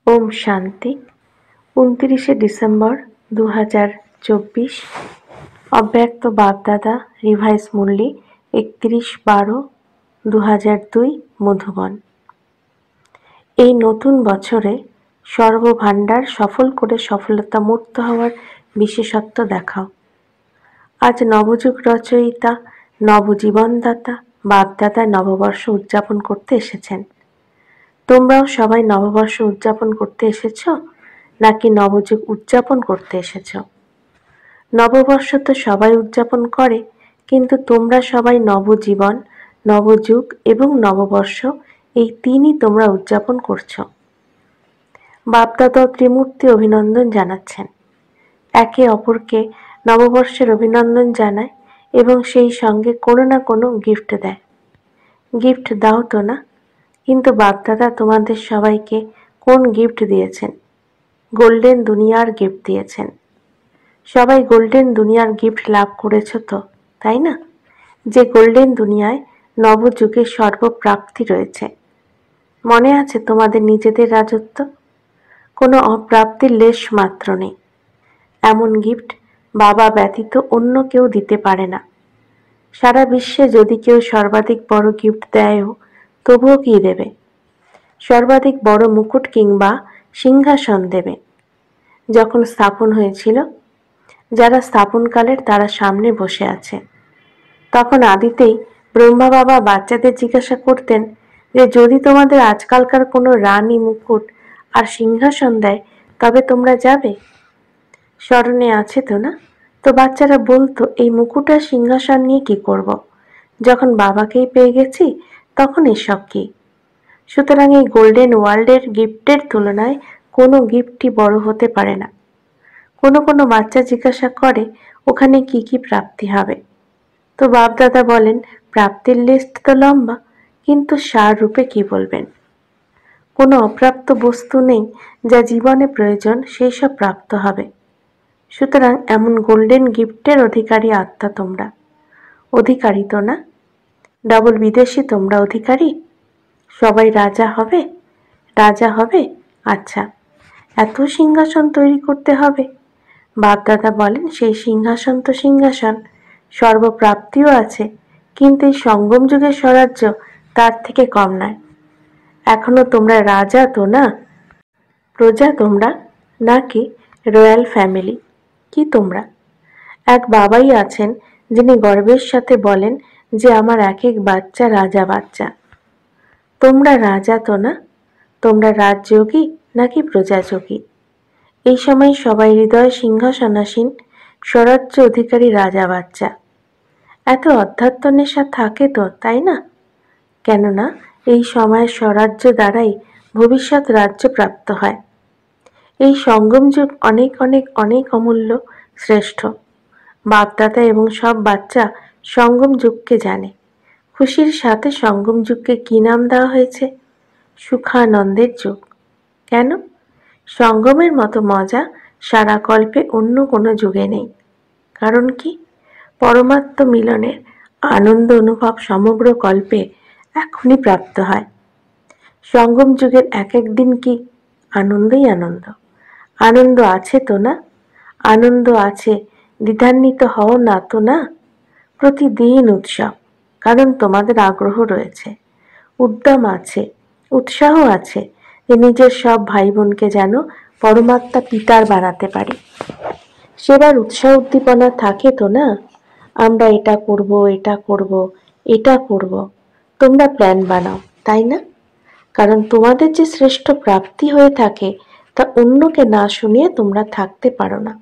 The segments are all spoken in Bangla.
ওম শান্তি। 29শে ডিসেম্বর 2024। অব্যক্ত বাপদাদা রিভাইস মুরলি 31/12/2002 মধুবন। এই নতুন বছরে সর্বভাণ্ডার সফল করে সফলতা মূর্ত হওয়ার বিশেষত্ব দেখাও। আজ নবযুগ রচয়িতা, নবজীবনদাতা বাপদাদা নববর্ষ উদযাপন করতে এসেছেন। তোমরাও সবাই নববর্ষ উদযাপন করতে এসেছ নাকি নবযুগ উদযাপন করতে এসেছ? নববর্ষ তো সবাই উদযাপন করে, কিন্তু তোমরা সবাই নবজীবন, নবযুগ এবং নববর্ষ এই তিনই তোমরা উদযাপন করছ। বাপদাদা ত্রিমূর্তি অভিনন্দন জানাচ্ছেন। একে অপরকে নববর্ষের অভিনন্দন জানায় এবং সেই সঙ্গে কোনো না কোনো গিফট দেয়। গিফট দাও তো না? কিন্তু বাপদাদা তোমাদের সবাইকে কোন গিফট দিয়েছেন? গোল্ডেন দুনিয়ার গিফট দিয়েছেন। সবাই গোল্ডেন দুনিয়ার গিফট লাভ করেছ তো, তাই না? যে গোল্ডেন দুনিয়ায় নবযুগের সর্বপ্রাপ্তি রয়েছে। মনে আছে তোমাদের নিজেদের রাজত্ব? কোনো অপ্রাপ্তির লেশ মাত্র নেই। এমন গিফট বাবা ব্যতীত অন্য কেউ দিতে পারে না। সারা বিশ্বে যদি কেউ সর্বাধিক বড় গিফট দেয়ও, তবুও কি দেবে? সর্বাধিক বড় মুকুট কিংবা সিংহাসন দেবে। যখন স্থাপন হয়েছিল, যারা স্থাপনকালের তারা সামনে বসে আছে। তখন আদিতেই ব্রহ্মা বাবা বাচ্চাদের জিজ্ঞাসা করতেন যে যদি তোমাদের আজকালকার কোনো রানী মুকুট আর সিংহাসন দেয় তবে তোমরা যাবে? স্মরণে আছে তো না? তো বাচ্চারা বলতো এই মুকুট আর সিংহাসন নিয়ে কি করব? যখন বাবাকেই পেয়ে গেছি তখন এসব কি? সুতরাং এই গোল্ডেন ওয়ার্ল্ডের গিফটের তুলনায় কোনো গিফটই বড় হতে পারে না। কোনো কোনো বাচ্চা জিজ্ঞাসা করে ওখানে কি কি প্রাপ্তি হবে? তো বাপদাদা বলেন প্রাপ্তির লিস্ট তো লম্বা, কিন্তু সার রূপে কি বলবেন? কোনো অপ্রাপ্ত বস্তু নেই যা জীবনে প্রয়োজন, সেই সব প্রাপ্ত হবে। সুতরাং এমন গোল্ডেন গিফটের অধিকারী আত্মা তোমরা। অধিকারী তো না? ডাবল বিদেশি তোমরা অধিকারী? সবাই রাজা হবে? রাজা হবে? আচ্ছা, এত সিংহাসন তৈরি করতে হবে? বাপদাদা বলেন সেই সিংহাসন তো সিংহাসন, সর্বপ্রাপ্তিও আছে, কিন্তু এই সঙ্গম যুগের স্বরাজ্য তার থেকে কম নয়। এখনো তোমরা রাজা তো না? প্রজা তোমরা নাকি রয়্যাল ফ্যামিলি? কি তোমরা? এক বাবাই আছেন যিনি গর্বের সাথে বলেন যে আমার এক এক বাচ্চা রাজা বাচ্চা। তোমরা রাজা তো না? তোমরা রাজযোগী নাকি প্রজাযোগী? এই সময় সবাই হৃদয় সিংহাসনাসীন স্বরাজ্য অধিকারী রাজা বাচ্চা। এত অধ্যাত্ম নেশা থাকে তো, তাই না? কেননা এই সময় স্বরাজ্য দ্বারাই ভবিষ্যৎ রাজ্য প্রাপ্ত হয়। এই সঙ্গম যুগ অনেক অনেক অনেক অমূল্য, শ্রেষ্ঠ। বাপদাদা এবং সব বাচ্চা সঙ্গম যুগকে জানে। খুশির সাথে সঙ্গম যুগকে কি নাম দেওয়া হয়েছে? সুখানন্দের যুগ। কেন? সঙ্গমের মতো মজা সারা কল্পে অন্য কোনো যুগে নেই। কারণ কি? পরমাত্ম মিলনের আনন্দ অনুভব সমগ্র কল্পে এখনই প্রাপ্ত হয়। সঙ্গম যুগের এক এক দিন কি আনন্দই আনন্দ। আনন্দ আছে তো না? আনন্দ আছে, দ্বিধান্বিত হও না তো না? প্রতিদিন উৎসব, কারণ তোমাদের আগ্রহ রয়েছে, উদ্যম আছে, উৎসাহ আছে যে নিজের সব ভাই বোনকে যেন পরমাত্মা পিতার বানাতে পারি। সেবার উৎসাহ উদ্দীপনা থাকে তো না? আমরা এটা করব, এটা করব, এটা করব। তোমরা প্ল্যান বানাও, তাই না? কারণ তোমাদের যে শ্রেষ্ঠ প্রাপ্তি হয়ে থাকে তা অন্যকে না শুনিয়ে তোমরা থাকতে পারো না।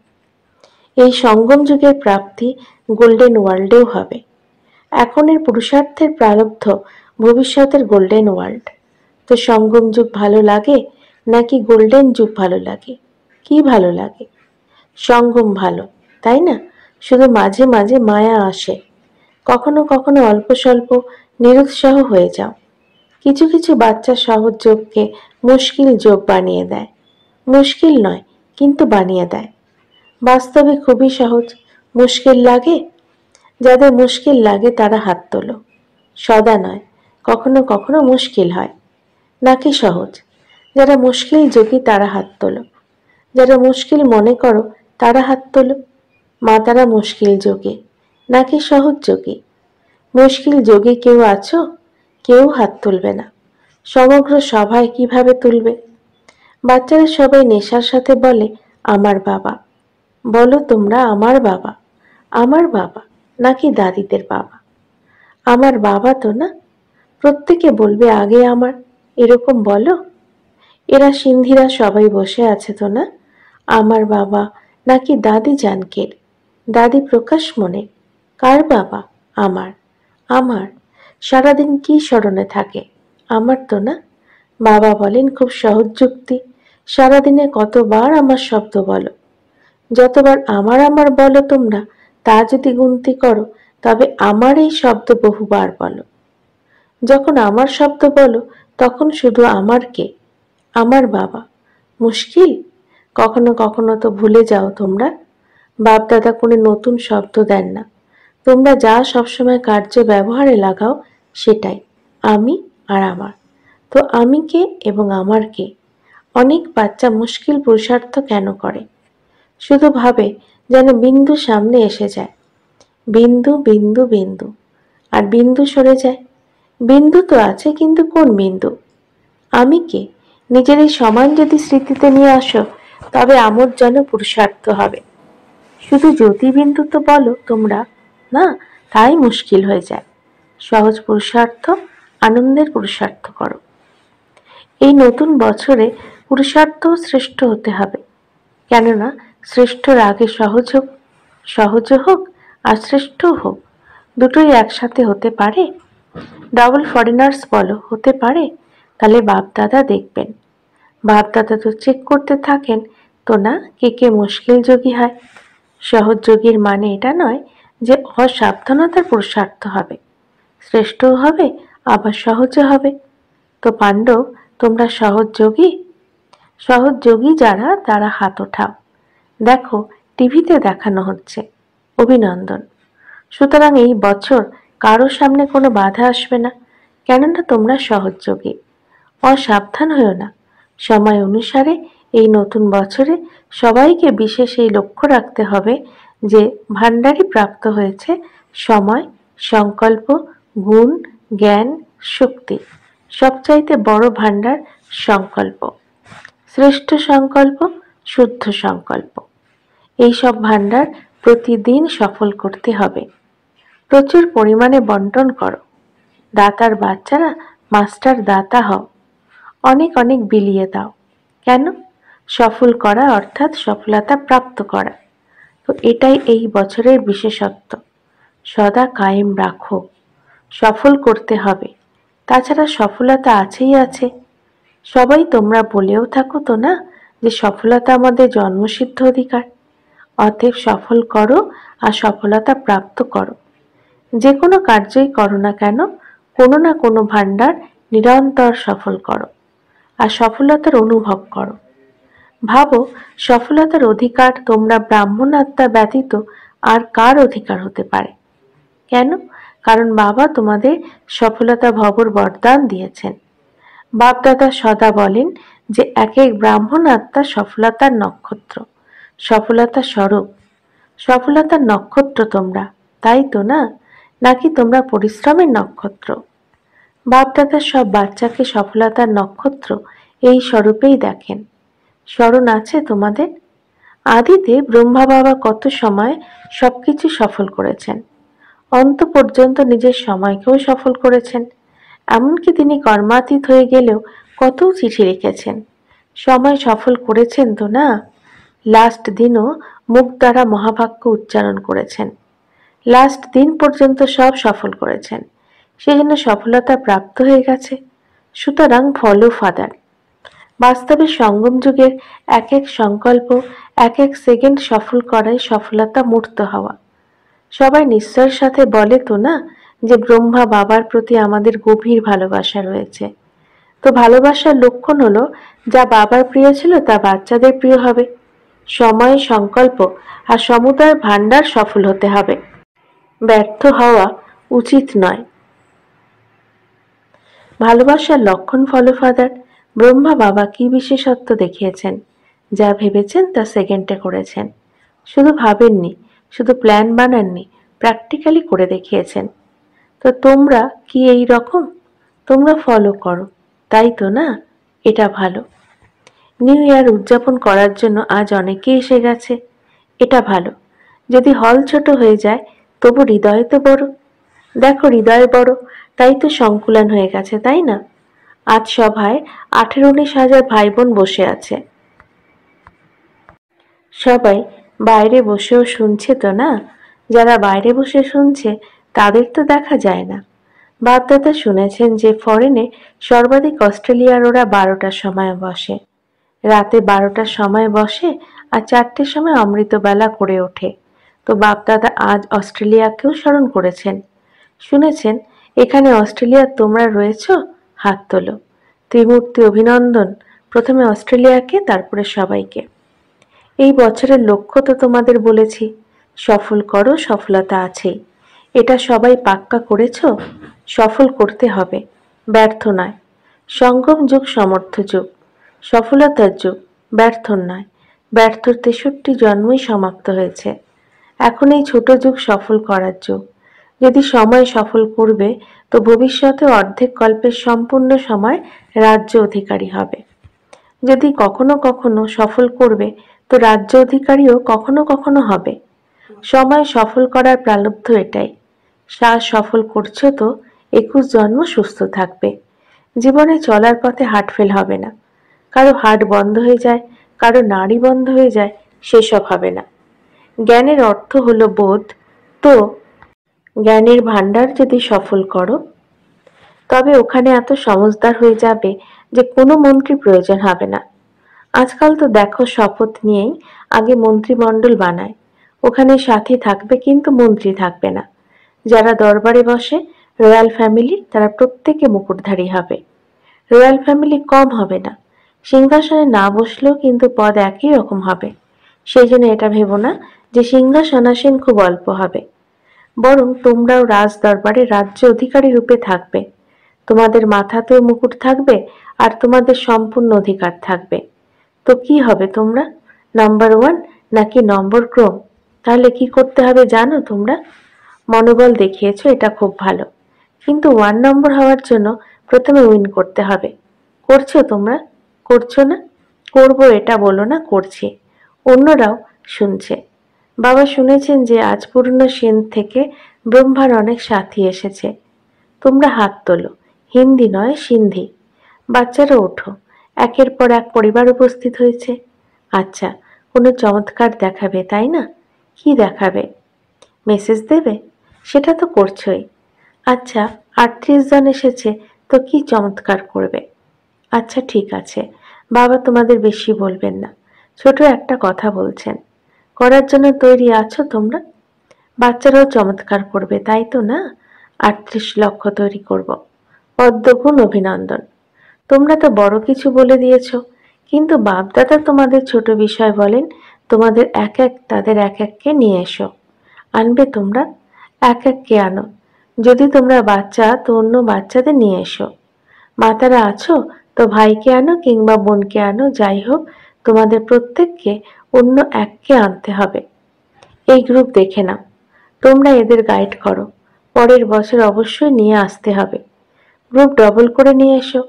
এই সঙ্গম যুগের প্রাপ্তি গোল্ডেন ওয়ার্ল্ডেও হবে। এখনের পুরুষার্থের প্রারব্ধ ভবিষ্যতের গোল্ডেন ওয়ার্ল্ড। তো সঙ্গম যুগ ভালো লাগে নাকি গোল্ডেন যুগ ভালো লাগে? কি ভালো লাগে? সঙ্গম ভালো, তাই না? শুধু মাঝে মাঝে মায়া আসে, কখনো কখনো অল্প স্বল্প নিরুৎসাহ হয়ে যাও। কিছু কিছু বাচ্চা সহজ যোগকে মুশকিল যোগ বানিয়ে দেয়। মুশকিল নয়, কিন্তু বানিয়ে দেয়। বাস্তবে খুবই সহজ। মুশকিল লাগে? যাদের মুশকিল লাগে তারা হাত তোলো। সদা নয়, কখনো কখনো মুশকিল হয়। নাকি সহজ? যারা মুশকিল যোগী তারা হাত তোলো। যারা মুশকিল মনে করো তারা হাত তোলো। মা তারা মুশকিল যোগী নাকি সহজ যোগী? মুশকিল যোগী কেউ আছো? কেউ হাত তুলবে না। সমগ্র সভায় কিভাবে তুলবে? বাচ্চারা সবাই নেশার সাথে বলে আমার বাবা। বলো তোমরা আমার বাবা। আমার বাবা নাকি দাদিদের বাবা? আমার বাবা তো না। প্রত্যেকে বলবে আগে আমার, এরকম বলো। এরা সিন্ধিরা সবাই বসে আছে তো না? আমার বাবা নাকি দাদি জানকের, দাদি প্রকাশ মনে? কার বাবা? আমার। আমার সারাদিন কি স্মরণে থাকে? আমার তো না। বাবা বলেন খুব সহজ যুক্তি, সারাদিনে কতবার আমার শব্দ বলো। যতবার আমার আমার বলো তোমরা, তা যদি গুনতি করো তবে আমার এই শব্দ বহুবার বলো। যখন আমার শব্দ বলো তখন শুধু আমার কে? আমার বাবা। মুশকিল? কখনো কখনো তো ভুলে যাও তোমরা। বাপদাদা কোনো নতুন শব্দ দেন না। তোমরা যা সবসময় কার্য ব্যবহারে লাগাও সেটাই, আমি আর আমার। তো আমি কে এবং আমার কে? অনেক বাচ্চা মুশকিল পুরুষার্থ কেন করে? শুধু ভাবে যেন বিন্দু সামনে এসে যায়। বিন্দু বিন্দু বিন্দু, আর বিন্দু সরে যায়। বিন্দু তো আছে, কিন্তু কোন বিন্দু? আমি কে? নিজের এই সমান যদি স্মৃতিতে নিয়ে আসো তবে আমোদ যেন পুরুষার্থ হবে। শুধু জ্যোতিবিন্দু তো বলো তোমরা না, তাই মুশকিল হয়ে যায়। সহজ পুরুষার্থ, আনন্দের পুরুষার্থ করো। এই নতুন বছরে পুরুষার্থ শ্রেষ্ঠ হতে হবে। কেননা শ্রেষ্ঠর আগে সহজ হোক, সহজও হোক আর শ্রেষ্ঠও হোক, দুটোই একসাথে হতে পারে? ডাবল ফরেনার্স বলো, হতে পারে? তাহলে বাপদাদা দেখবেন। বাপদাদা তো চেক করতে থাকেন তো না কে কে মুশকিল যোগী হয়। সহজ যোগীর মানে এটা নয় যে অসাবধানতার পুরুষার্থ হবে, শ্রেষ্ঠও হবে আবার সহজও হবে। তো পাণ্ডব, তোমরা সহজ যোগী? সহজ যোগী যারা তারা হাত ওঠাও। দেখো টিভিতে দেখানো হচ্ছে। অভিনন্দন। সুতরাং এই বছর কারো সামনে কোনো বাধা আসবে না, কেননা তোমরা সহজ যোগী। অসাবধান হয়েও না। সময় অনুসারে এই নতুন বছরে সবাইকে বিশেষ এই লক্ষ্য রাখতে হবে যে ভাণ্ডারী প্রাপ্ত হয়েছে সময়, সংকল্প, গুণ, জ্ঞান, শক্তি। সবচাইতে বড় ভাণ্ডার সংকল্প। শ্রেষ্ঠ সংকল্প, শুদ্ধ সংকল্প। এই সব ভাণ্ডার প্রতিদিন সফল করতে হবে। প্রচুর পরিমাণে বন্টন করো। দাতার বাচ্চারা মাস্টার দাতা হও। অনেক অনেক বিলিয়ে দাও। কেন? সফল করা অর্থাৎ সফলতা প্রাপ্ত করা। তো এটাই এই বছরের বিশেষত্ব। সদা কায়েম রাখো। সফল করতে হবে, তাছাড়া সফলতা আছেই আছে। সবাই তোমরা বলেও থাকো তো না যে সফলতা আমাদের জন্মসিদ্ধ অধিকার। অতএব সফল করো আর সফলতা প্রাপ্ত করো। যে কোনো কার্যই করো না কেন, কোনো না কোনো ভাণ্ডার নিরন্তর সফল করো আর সফলতার অনুভব করো। ভাবো সফলতার অধিকার তোমরা ব্রাহ্মণ আত্মা ব্যতীত আর কার অধিকার হতে পারে? কেন? কারণ বাবা তোমাদের সফলতা ভবর বরদান দিয়েছেন। বাপদাদা সদা বলেন যে এক এক ব্রাহ্মণ আত্মা সফলতার নক্ষত্র, সফলতা স্বরূপ। সফলতার নক্ষত্র তোমরা, তাই তো না? নাকি তোমরা পরিশ্রমের নক্ষত্র? বাপদাদা সব বাচ্চাকে সফলতার নক্ষত্র এই স্বরূপেই দেখেন। স্মরণ আছে তোমাদের? আদিতে ব্রহ্মা বাবা কত সময় সবকিছু সফল করেছেন, অন্ত পর্যন্ত নিজের সময়কেও সফল করেছেন। এমনকি তিনি কর্মাতীত হয়ে গেলেও কত চিঠি লিখেছেন। সময় সফল করেছেন তো না? লাস্ট দিনও মুখ দ্বারা মহাবাক্য উচ্চারণ করেছেন। লাস্ট দিন পর্যন্ত সব সফল করেছেন, সেজন্য সফলতা প্রাপ্ত হয়ে গেছে। সুতরাং ফলো ফাদার। বাস্তবে সঙ্গম যুগের এক এক সংকল্প, এক এক সেকেন্ড সফল করাই সফলতা মূর্ত হওয়া। সবাই নিশ্চয়ের সাথে বলে তো না যে ব্রহ্মা বাবার প্রতি আমাদের গভীর ভালোবাসা রয়েছে। তো ভালোবাসার লক্ষণ হলো যা বাবার প্রিয় ছিল তা বাচ্চাদের প্রিয় হবে। সময়, সংকল্প আর সমুদয় ভাণ্ডার সফল হতে হবে। ব্যর্থ হওয়া উচিত নয়। ভালোবাসার লক্ষণ ফলো ফাদার। ব্রহ্মা বাবা কি বিশেষত্ব দেখিয়েছেন? যা ভেবেছেন তা সেকেন্ডে করেছেন। শুধু ভাবেননি, শুধু প্ল্যান বানাননি, প্র্যাকটিক্যালি করে দেখিয়েছেন। তো তোমরা কি এই রকম? তোমরা ফলো করো, তাই তো না? এটা ভালো। নিউ ইয়ার উদযাপন করার জন্য আজ অনেকেই এসে গেছে, এটা ভালো। যদি হল ছোট হয়ে যায় তবু হৃদয় তো বড়। দেখো হৃদয় বড়, তাই তো সংকুলান হয়ে গেছে, তাই না? আজ সভায় 18-19 হাজার ভাই বোন বসে আছে। সবাই বাইরে বসেও শুনছে তো না? যারা বাইরে বসে শুনছে তাদের তো দেখা যায় না। বাপদাদা শুনেছেন যে ফরেনে সর্বাধিক অস্ট্রেলিয়ার ওরা 12টার সময় বসে, রাতে 12টার সময় বসে, আর 4টের সময় অমৃতবেলা করে ওঠে। তো বাপদাদা আজ অস্ট্রেলিয়াকেও স্মরণ করেছেন। শুনেছেন এখানে অস্ট্রেলিয়ার তোমরা রয়েছ? হাত তোলো। ত্রিমূর্তি অভিনন্দন, প্রথমে অস্ট্রেলিয়াকে, তারপরে সবাইকে। এই বছরের লক্ষ্য তো তোমাদের বলেছি, সফল করো, সফলতা আছেই। এটা সবাই পাক্কা করেছ? সফল করতে হবে, ব্যর্থ নয়। সঙ্গম যুগ সমর্থ যুগ, সফলতার যুগ, ব্যর্থ নয়। ব্যর্থর 63 জন্মই সমাপ্ত হয়েছে। এখন এই ছোট যুগ সফল করার যুগ। যদি সময় সফল করবে তো ভবিষ্যতে অর্ধেক কল্পের সম্পূর্ণ সময় রাজ্য অধিকারী হবে। যদি কখনো কখনো সফল করবে তো রাজ্য অধিকারীও কখনো কখনো হবে। সময় সফল করার প্রারব্ধ এটাই। শ্বাস সফল করছো তো 21 জন্ম সুস্থ থাকবে। জীবনে চলার পথে হার্ট ফেল হবে না। কারো হার্ট বন্ধ হয়ে যায়, কারো নাড়ি বন্ধ হয়ে যায়, সেসব হবে না। জ্ঞানের অর্থ হলো বোধ। তো জ্ঞানের ভান্ডার যদি সফল করো তবে ওখানে এত সমজদার হয়ে যাবে যে কোনো মন্ত্রী প্রয়োজন হবে না। আজকাল তো দেখো শপথ নিয়েই আগে মন্ত্রিমণ্ডল বানায়। ওখানে সাথী থাকবে কিন্তু মন্ত্রী থাকবে না। যারা দরবারে বসে রয়্যাল ফ্যামিলি, তারা প্রত্যেকে মুকুটধারী হবে। রয়্যাল ফ্যামিলি কম হবে না। সিংহাসনে না বসলেও কিন্তু পদ একই রকম হবে। সেই জন্য এটা ভেবো না যে সিংহাসনাসীন খুব অল্প হবে। বরং তোমরাও রাজ দরবারে রাজ্য অধিকারী রূপে থাকবে। তোমাদের মাথাতেও মুকুট থাকবে আর তোমাদের সম্পূর্ণ অধিকার থাকবে। তো কি হবে তোমরা? নাম্বার 1 নাকি নম্বর ক্রম? তাহলে কি করতে হবে জানো তোমরা? মনোবল দেখিয়েছো, এটা খুব ভালো। কিন্তু 1 নম্বর হওয়ার জন্য প্রথমে উইন করতে হবে। করছো তোমরা? করছো না? করবো এটা বলো না, করছি। অন্যরাও শুনছে। বাবা শুনেছেন যে আজ পুরনো সেন থেকে ব্রহ্মার অনেক সাথী এসেছে। তোমরা হাত তোলো, হিন্দি নয় সিন্ধি। বাচ্চারা ওঠো, একের পর এক পরিবার উপস্থিত হয়েছে। আচ্ছা, কোনো চমৎকার দেখাবে তাই না? কি দেখাবে? মেসেজ দেবে? সেটা তো করছোই। আচ্ছা, 38 জন এসেছে, তো কি চমৎকার করবে? আচ্ছা ঠিক আছে, বাবা তোমাদের বেশি বলবেন না। ছোট একটা কথা বলছেন, করার জন্য তৈরি আছো তোমরা? বাচ্চারাও চমৎকার করবে, তাই তো না? 38 লক্ষ তৈরি করব। পদ্মগুণ অভিনন্দন। তোমরা তো বড় কিছু বলে দিয়েছ, কিন্তু বাপদাদা তোমাদের ছোট বিষয় বলেন। তোমাদের এক এক তাদের এক এককে নিয়ে এসো। আনবে তোমরা? এক এককে আনো। যদি তোমরা বাচ্চা তো অন্য বাচ্চাদের নিয়ে এসো। মাতারা আছো তো ভাইকে আনো কিংবা বোনকে আনো, যাই হোক তোমাদের প্রত্যেককে অন্য এককে আনতে হবে। এই গ্রুপ দেখে নাও, তোমরা এদের গাইড করো। পরের বছর অবশ্যই নিয়ে আসতে হবে। গ্রুপ ডবল করে নিয়ে এসো।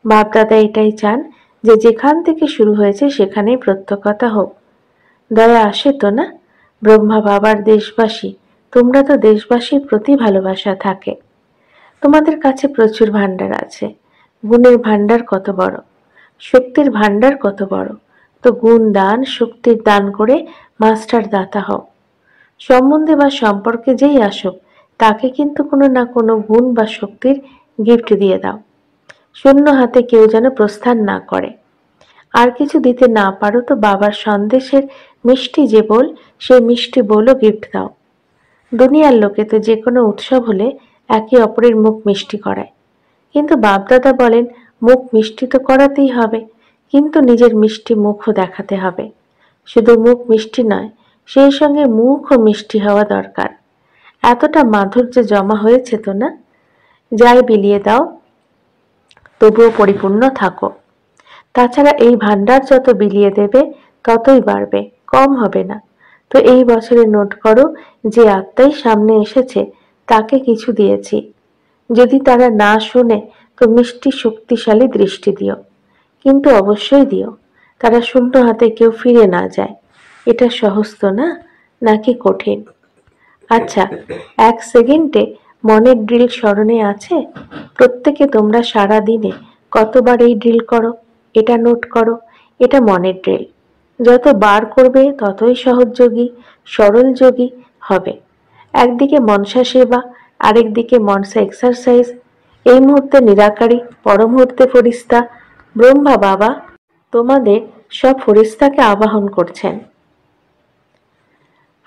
বাপদাদা এটাই চান যে যেখান থেকে শুরু হয়েছে সেখানেই প্রত্যক্ষতা হোক। দয়া আসে তো না? ব্রহ্মা বাবার দেশবাসী, তোমরা তো দেশবাসীর প্রতি ভালোবাসা থাকে। তোমাদের কাছে প্রচুর ভান্ডার আছে। গুণের ভান্ডার কত বড়, শক্তির ভান্ডার কত বড়। তো গুণ দান, শক্তির দান করে মাস্টার দাতা হও। সম্বন্ধে বা সম্পর্কে যেই আসুক তাকে কিন্তু কোনো না কোনো গুণ বা শক্তির গিফট দিয়ে দাও। শূন্য হাতে কেউ যেন প্রস্থান না করে। আর কিছু দিতে না পারো তো বাবার সন্দেশের মিষ্টি যে বোল, সেই মিষ্টি বোলও গিফট দাও। দুনিয়ার লোকে তো যে কোনো উৎসব হলে একে অপরের মুখ মিষ্টি করায়, কিন্তু বাপদাদা বলেন মুখ মিষ্টি তো করাতেই হবে, কিন্তু নিজের মিষ্টি মুখও দেখাতে হবে। শুধু মুখ মিষ্টি নয়, সেই সঙ্গে মুখও মিষ্টি হওয়া দরকার। এতটা মাধুর্য জমা হয়েছে তো না? যাই বিলিয়ে দাও, তবুও পরিপূর্ণ থাকো। তাছাড়া এই ভান্ডার যত বিলিয়ে দেবে ততই বাড়বে, কম হবে না। তো এই বছরে নোট করো, যে আত্মাই সামনে এসেছে তাকে কিছু দিয়েছি। যদি তারা না শুনে তো মিষ্টি শক্তিশালী দৃষ্টি দিও, কিন্তু অবশ্যই দিও, তারা শূন্য হাতে কেউ ফিরে না যায়। এটা সহজ তো না, নাকি কঠিন? আচ্ছা, 1 সেকেন্ডে মনের ড্রিল স্মরণে আছে? প্রত্যেকে তোমরা সারা দিনে কতবার এই ড্রিল করো, এটা নোট করো। এটা মনের ড্রিল। যত বার করবে ততই সহজযোগী, সরলযোগী হবে। একদিকে মনসা সেবা, আরেকদিকে মনসা এক্সারসাইজ। এই মুহূর্তে নিরাকারী, পর মুহূর্তে ফরিস্তা ব্রহ্মা বাবা তোমাদের সব ফরিস্তাকে আবাহন করছেন।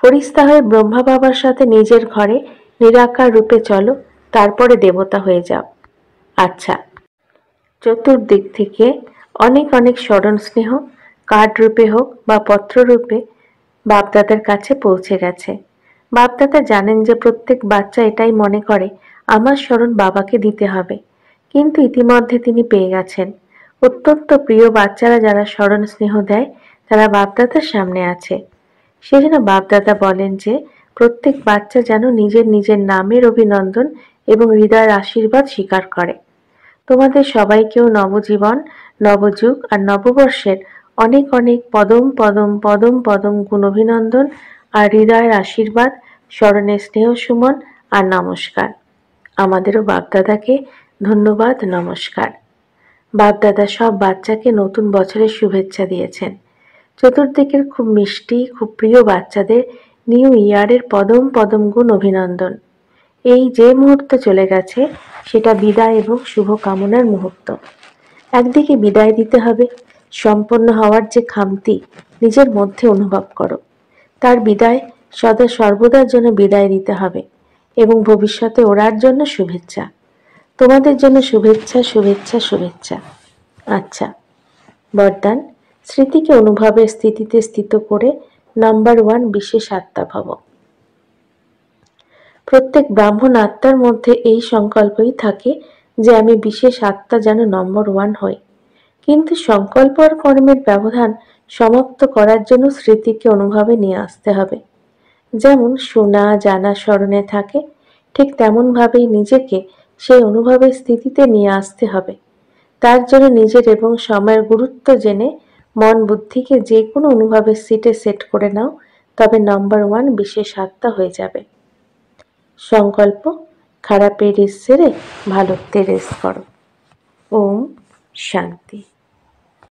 ফরিস্তা হয়ে ব্রহ্মা বাবার সাথে নিজের ঘরে নিরাকার রূপে চলো, তারপরে দেবতা হয়ে যাও। আচ্ছা, চতুর্দিক থেকে অনেক অনেক স্মরণ স্নেহ কার্ড রূপে হোক বা পত্র রূপে বাপদাদার কাছে পৌঁছে গেছে। বাপদাদা জানেন যে প্রত্যেক বাচ্চা এটাই মনে করে আমার স্মরণ বাবাকে দিতে হবে, কিন্তু ইতিমধ্যে তিনি পেয়ে গেছেন। অত্যন্ত প্রিয় বাচ্চারা যারা স্মরণ স্নেহ দেয় তারা বাপদাদার সামনে আছে। সেজন্য বাপদাদা বলেন যে প্রত্যেক বাচ্চা যেন নিজের নিজের নামের অভিনন্দন এবং হৃদয়ের আশীর্বাদ স্বীকার করে। তোমাদের সবাইকেও নবজীবন, নবযুগ আর নববর্ষের অনেক অনেক পদম পদম পদম পদম গুণ অভিনন্দন আর হৃদয়ের আশীর্বাদ, স্মরণের স্নেহ সুমন আর নমস্কার। আমাদেরও বাপদাদাকে ধন্যবাদ, নমস্কার। বাপদাদা সব বাচ্চাকে নতুন বছরের শুভেচ্ছা দিয়েছেন। চতুর্দিকের খুব মিষ্টি, খুব প্রিয় বাচ্চাদের নিউ ইয়ারের পদম পদম গুণ অভিনন্দন। এই যে মুহূর্ত চলে গেছে সেটা বিদায় এবং শুভ কামনার মুহূর্ত। একদিকে বিদায় দিতে হবে, সম্পন্ন হওয়ার যে খামতি নিজের মধ্যে অনুভব করো, তার বিদায় সদা সর্বদার জন্য বিদায় দিতে হবে এবং ভবিষ্যতে ওড়ার জন্য শুভেচ্ছা। তোমাদের জন্য শুভেচ্ছা, শুভেচ্ছা, শুভেচ্ছা। আচ্ছা, বরদান, স্মৃতিকে অনুভবের স্থিতিতে স্থিত করে নাম্বার 1 বিশেষ আত্মা ভব। প্রত্যেক ব্রাহ্মণ আত্মার মধ্যে এই সংকল্পই থাকে যে আমি বিশেষ আত্মা যেন নম্বর 1 হই। কিন্তু সংকল্প আর কর্মের ব্যবধান সমাপ্ত করার জন্য স্মৃতিকে অনুভবে নিয়ে আসতে হবে। যেমন শোনা জানা স্মরণে থাকে, ঠিক তেমন ভাবেই নিজেকে সেই অনুভবের স্থিতিতে নিয়ে আসতে হবে। তার জন্য নিজের এবং সময়ের গুরুত্ব জেনে মন বুদ্ধিকে যে কোনো অনুভবের সিটে সেট করে নাও, তবে নম্বর 1 বিশেষ আত্মা হয়ে যাবে। সংকল্প, খারাপের রেস ছেড়ে ভালোত্বের রেস করো। ওম শান্তি।